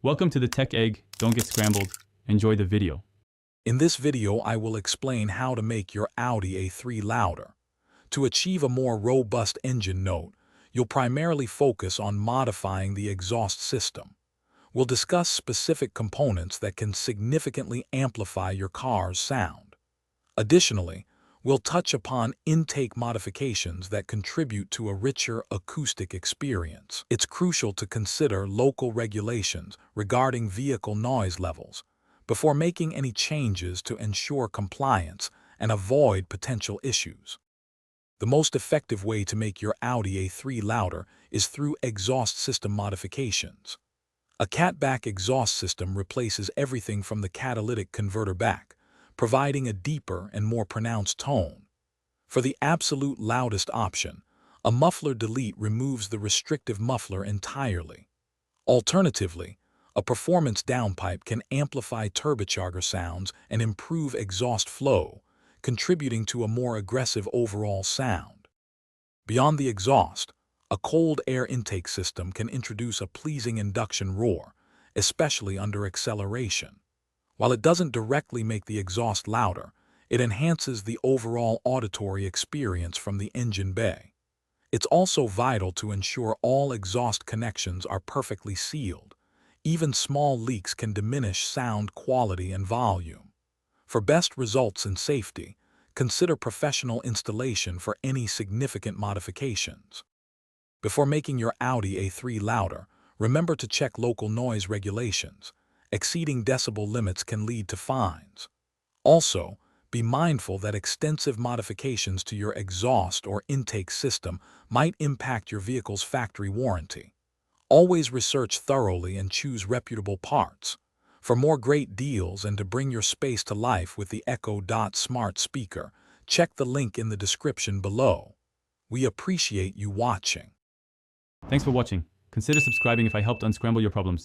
Welcome to the Tech Egg. Don't get scrambled. Enjoy the video. In this video, I will explain how to make your Audi A3 louder. To achieve a more robust engine note, you'll primarily focus on modifying the exhaust system. We'll discuss specific components that can significantly amplify your car's sound. Additionally, we'll touch upon intake modifications that contribute to a richer acoustic experience. It's crucial to consider local regulations regarding vehicle noise levels before making any changes to ensure compliance and avoid potential issues. The most effective way to make your Audi A3 louder is through exhaust system modifications. A catback exhaust system replaces everything from the catalytic converter back, providing a deeper and more pronounced tone. For the absolute loudest option, a muffler delete removes the restrictive muffler entirely. Alternatively, a performance downpipe can amplify turbocharger sounds and improve exhaust flow, contributing to a more aggressive overall sound. Beyond the exhaust, a cold air intake system can introduce a pleasing induction roar, especially under acceleration. While it doesn't directly make the exhaust louder, it enhances the overall auditory experience from the engine bay. It's also vital to ensure all exhaust connections are perfectly sealed. Even small leaks can diminish sound quality and volume. For best results in safety, consider professional installation for any significant modifications. Before making your Audi A3 louder, remember to check local noise regulations. Exceeding decibel limits can lead to fines. Also, be mindful that extensive modifications to your exhaust or intake system might impact your vehicle's factory warranty. Always research thoroughly and choose reputable parts. For more great deals and to bring your space to life with the Echo Dot smart speaker, check the link in the description below. We appreciate you watching. Thanks for watching. Consider subscribing if I helped unscramble your problems.